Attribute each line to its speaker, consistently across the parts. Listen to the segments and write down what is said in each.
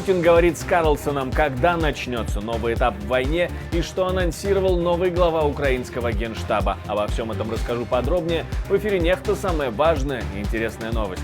Speaker 1: Путин говорит с Карлсоном, когда начнется новый этап в войне и что анонсировал новый глава украинского генштаба. Обо всем этом расскажу подробнее. В эфире «Нехта» самые важные и интересные новости.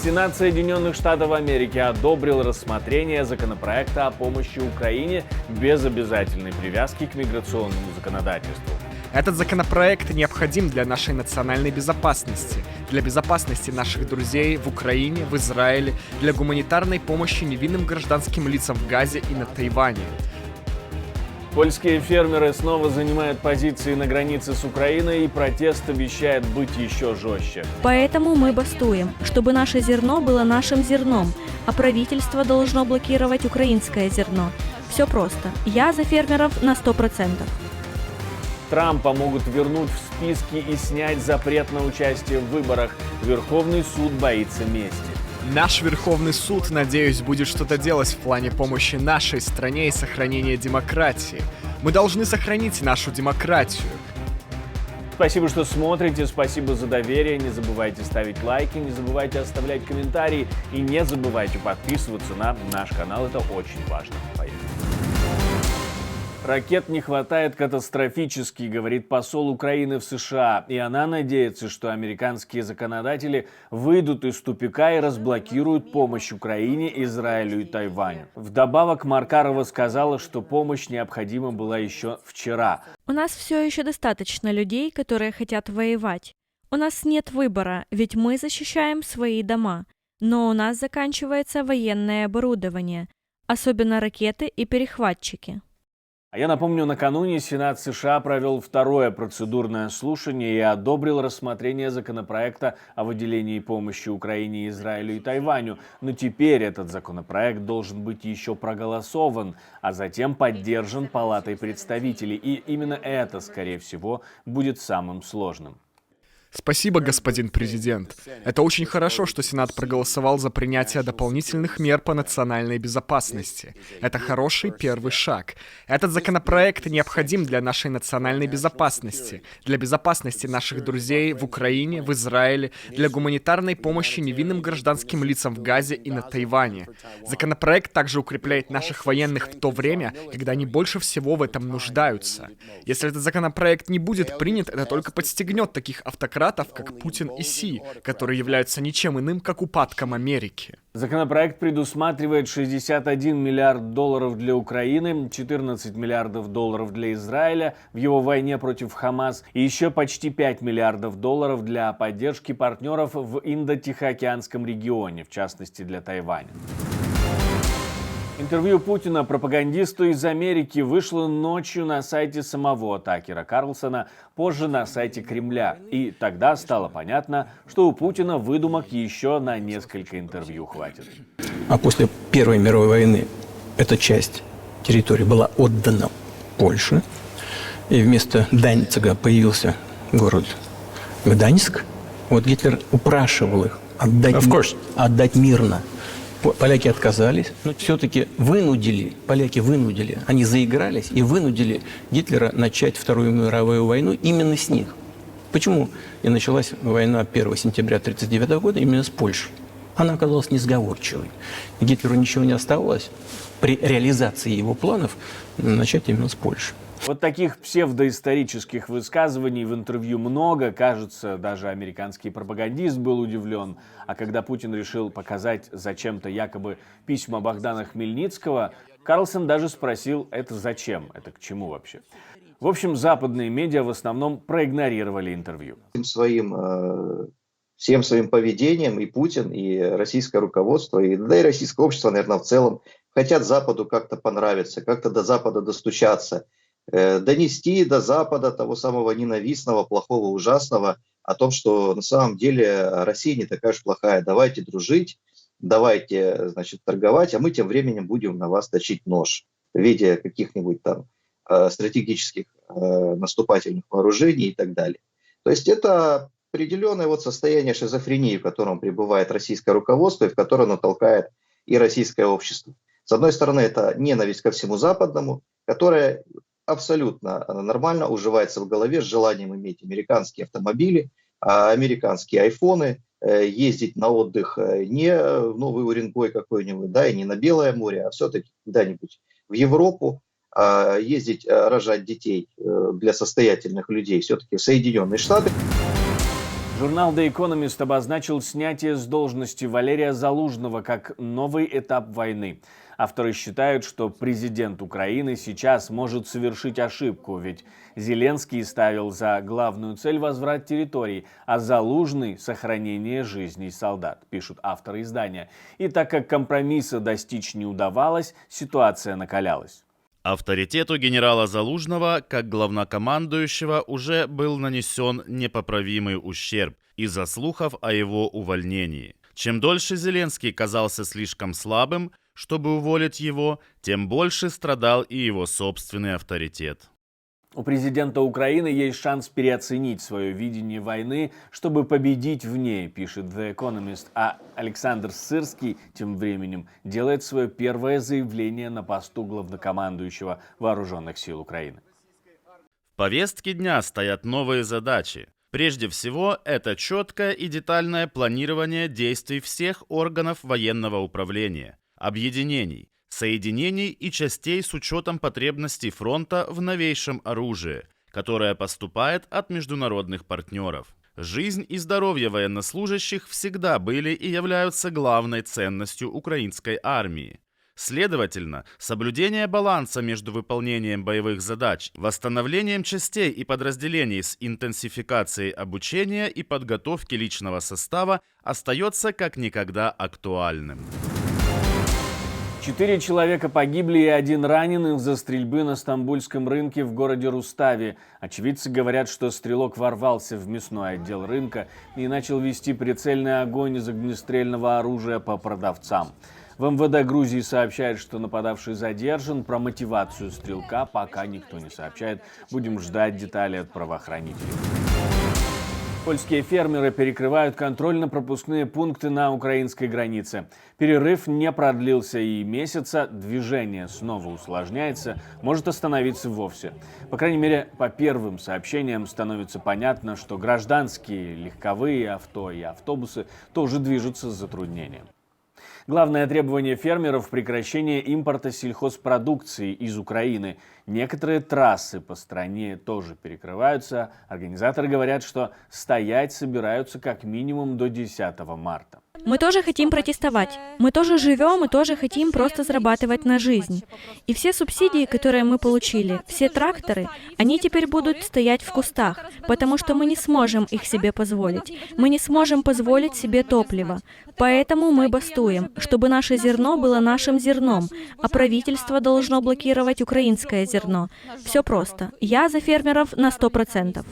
Speaker 1: Сенат Соединенных Штатов Америки одобрил рассмотрение законопроекта о помощи Украине без обязательной привязки к миграционному законодательству.
Speaker 2: Этот законопроект необходим для нашей национальной безопасности, для безопасности наших друзей в Украине, в Израиле, для гуманитарной помощи невинным гражданским лицам в Газе и на Тайване.
Speaker 1: Польские фермеры снова занимают позиции на границе с Украиной, и протест обещает быть еще жестче.
Speaker 3: Поэтому мы бастуем, чтобы наше зерно было нашим зерном, а правительство должно блокировать украинское зерно. Все просто. Я за фермеров на 100%.
Speaker 1: Трампа могут вернуть в списки и снять запрет на участие в выборах. Верховный суд боится мести.
Speaker 2: Наш Верховный суд, надеюсь, будет что-то делать в плане помощи нашей стране и сохранения демократии. Мы должны сохранить нашу демократию.
Speaker 1: Спасибо, что смотрите, спасибо за доверие. Не забывайте ставить лайки, не забывайте оставлять комментарии и не забывайте подписываться на наш канал. Это очень важно. Поехали. Ракет не хватает катастрофически, говорит посол Украины в США, и она надеется, что американские законодатели выйдут из тупика и разблокируют помощь Украине, Израилю и Тайваню. Вдобавок Маркарова сказала, что помощь необходима была еще вчера.
Speaker 3: У нас все еще достаточно людей, которые хотят воевать. У нас нет выбора, ведь мы защищаем свои дома. Но у нас заканчивается военное оборудование, особенно ракеты и перехватчики.
Speaker 1: А я напомню, накануне Сенат США провел второе процедурное слушание и одобрил рассмотрение законопроекта о выделении помощи Украине, Израилю и Тайваню. Но теперь этот законопроект должен быть еще проголосован, а затем поддержан Палатой представителей. И именно это, скорее всего, будет самым сложным.
Speaker 2: Спасибо, господин президент. Это очень хорошо, что Сенат проголосовал за принятие дополнительных мер по национальной безопасности. Это хороший первый шаг. Этот законопроект необходим для нашей национальной безопасности, для безопасности наших друзей в Украине, в Израиле, для гуманитарной помощи невинным гражданским лицам в Газе и на Тайване. Законопроект также укрепляет наших военных в то время, когда они больше всего в этом нуждаются. Если этот законопроект не будет принят, это только подстегнет таких автократов, как Путин и Си, которые являются ничем иным, как упадком Америки.
Speaker 1: Законопроект предусматривает 61 миллиард долларов для Украины, 14 миллиардов долларов для Израиля в его войне против Хамас и еще почти 5 миллиардов долларов для поддержки партнеров в Индо-Тихоокеанском регионе, в частности для Тайваня. Интервью Путина пропагандисту из Америки вышло ночью на сайте самого Такера Карлсона, позже на сайте Кремля. И тогда стало понятно, что у Путина выдумок еще на несколько интервью хватит.
Speaker 4: А после Первой мировой войны эта часть территории была отдана Польше. И вместо Данцига появился город Гданьск. Вот Гитлер упрашивал их отдать мирно. Поляки отказались, но все-таки поляки вынудили, они заигрались и вынудили Гитлера начать Вторую мировую войну именно с них. Почему и началась война 1 сентября 1939 года именно с Польшей? Она оказалась несговорчивой. Гитлеру ничего не оставалось при реализации его планов начать именно с Польши.
Speaker 1: Вот таких псевдоисторических высказываний в интервью много. Кажется, даже американский пропагандист был удивлен. А когда Путин решил показать зачем-то якобы письма Богдана Хмельницкого, Карлсон даже спросил, это зачем, это к чему вообще. В общем, западные медиа в основном проигнорировали интервью.
Speaker 5: Всем своим поведением и Путин, и российское руководство, и российское общество, наверное, в целом хотят Западу как-то понравиться, как-то до Запада достучаться. Донести до Запада того самого ненавистного, плохого, ужасного о том, что на самом деле Россия не такая уж плохая. Давайте дружить, давайте, значит, торговать, а мы тем временем будем на вас точить нож в виде каких-нибудь там стратегических наступательных вооружений и так далее. То есть это определенное вот состояние шизофрении, в котором пребывает российское руководство и в которое оно толкает и российское общество. С одной стороны, это ненависть ко всему западному, которая абсолютно нормально уживается в голове с желанием иметь американские автомобили, американские айфоны, ездить на отдых не в Новый Уренгой какой-нибудь, да, и не на Белое море, а все-таки куда-нибудь в Европу, ездить рожать детей для состоятельных людей все-таки в Соединенные Штаты.
Speaker 1: Журнал The Economist обозначил снятие с должности Валерия Залужного как новый этап войны. Авторы считают, что президент Украины сейчас может совершить ошибку, ведь Зеленский ставил за главную цель возврат территорий, а Залужный – сохранение жизней солдат, пишут авторы издания. И так как компромисса достичь не удавалось, ситуация накалялась.
Speaker 6: Авторитету генерала Залужного, как главнокомандующего, уже был нанесен непоправимый ущерб из-за слухов о его увольнении. Чем дольше Зеленский казался слишком слабым, чтобы уволить его, тем больше страдал и его собственный авторитет.
Speaker 1: У президента Украины есть шанс переоценить свое видение войны, чтобы победить в ней, пишет The Economist. А Александр Сырский тем временем делает свое первое заявление на посту главнокомандующего Вооруженных сил Украины.
Speaker 6: В повестке дня стоят новые задачи. Прежде всего, это четкое и детальное планирование действий всех органов военного управления, объединений, соединений и частей с учетом потребностей фронта в новейшем оружии, которое поступает от международных партнеров. Жизнь и здоровье военнослужащих всегда были и являются главной ценностью украинской армии. Следовательно, соблюдение баланса между выполнением боевых задач, восстановлением частей и подразделений с интенсификацией обучения и подготовки личного состава остается как никогда актуальным.
Speaker 1: 4 человека погибли и 1 ранен из-за стрельбы на Стамбульском рынке в городе Рустави. Очевидцы говорят, что стрелок ворвался в мясной отдел рынка и начал вести прицельный огонь из огнестрельного оружия по продавцам. В МВД Грузии сообщают, что нападавший задержан. Про мотивацию стрелка пока никто не сообщает. Будем ждать детали от правоохранителей. Польские фермеры перекрывают контрольно-пропускные пункты на украинской границе. Перерыв не продлился и месяца, движение снова усложняется, может остановиться вовсе. По крайней мере, по первым сообщениям становится понятно, что гражданские легковые авто и автобусы тоже движутся с затруднением. Главное требование фермеров – прекращение импорта сельхозпродукции из Украины. Некоторые трассы по стране тоже перекрываются. Организаторы говорят, что стоять собираются как минимум до 10 марта.
Speaker 3: Мы тоже хотим протестовать. Мы тоже живем и тоже хотим просто зарабатывать на жизнь. И все субсидии, которые мы получили, все тракторы, они теперь будут стоять в кустах, потому что мы не сможем их себе позволить. Мы не сможем позволить себе топливо. Поэтому мы бастуем, чтобы наше зерно было нашим зерном, а правительство должно блокировать украинское зерно. Все просто. Я за фермеров на 100%.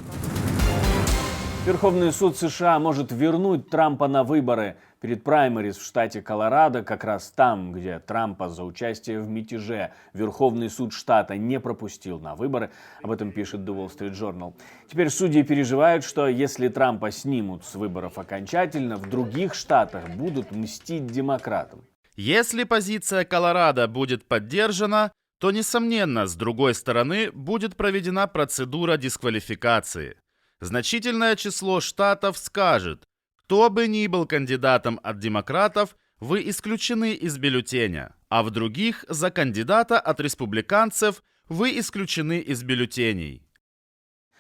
Speaker 1: Верховный суд США может вернуть Трампа на выборы. Перед праймериз в штате Колорадо, как раз там, где Трампа за участие в мятеже Верховный суд штата не пропустил на выборы, об этом пишет The Wall Street Journal. Теперь судьи переживают, что если Трампа снимут с выборов окончательно, в других штатах будут мстить демократам.
Speaker 6: Если позиция Колорадо будет поддержана, то, несомненно, с другой стороны, будет проведена процедура дисквалификации. Значительное число штатов скажет: кто бы ни был кандидатом от демократов, вы исключены из бюллетеня, а в других за кандидата от республиканцев вы исключены из бюллетеней.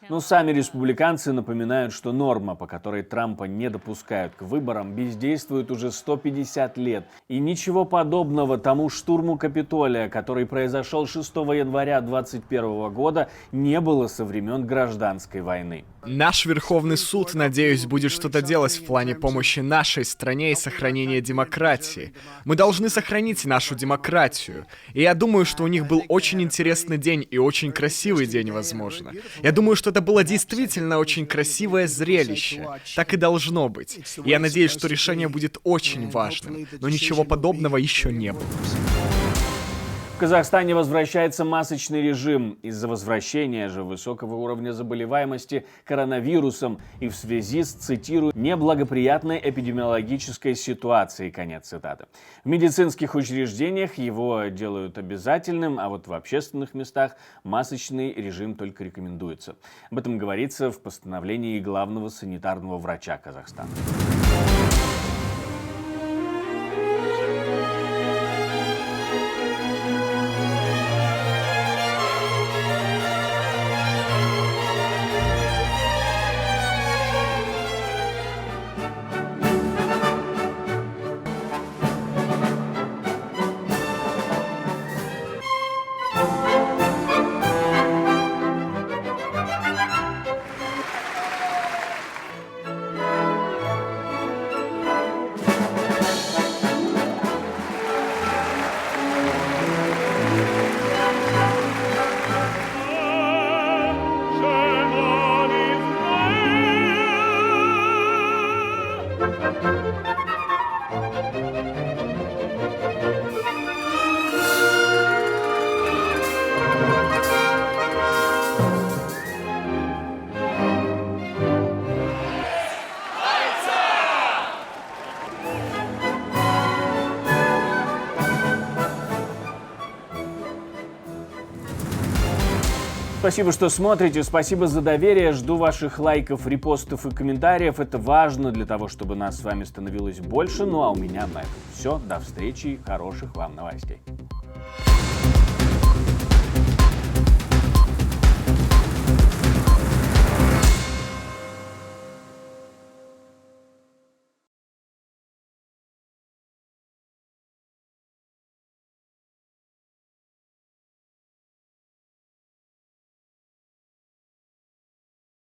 Speaker 1: Но сами республиканцы напоминают, что норма, по которой Трампа не допускают к выборам, бездействует уже 150 лет. И ничего подобного тому штурму Капитолия, который произошел 6 января 2021 года, не было со времен гражданской войны.
Speaker 2: Наш Верховный суд, надеюсь, будет что-то делать в плане помощи нашей стране и сохранения демократии. Мы должны сохранить нашу демократию. И я думаю, что у них был очень интересный день и очень красивый день, возможно. Я думаю, что это было действительно очень красивое зрелище. Так и должно быть. И я надеюсь, что решение будет очень важным. Но ничего подобного еще не было.
Speaker 1: В Казахстане возвращается масочный режим. Из-за возвращения же высокого уровня заболеваемости коронавирусом и в связи с, цитирую, неблагоприятной эпидемиологической ситуацией, конец цитаты. В медицинских учреждениях его делают обязательным, а вот в общественных местах масочный режим только рекомендуется. Об этом говорится в постановлении главного санитарного врача Казахстана. спасибо, что смотрите, спасибо за доверие, жду ваших лайков, репостов и комментариев. Это важно для того, чтобы нас с вами становилось больше. Ну а у меня на этом все. До встречи и хороших вам новостей.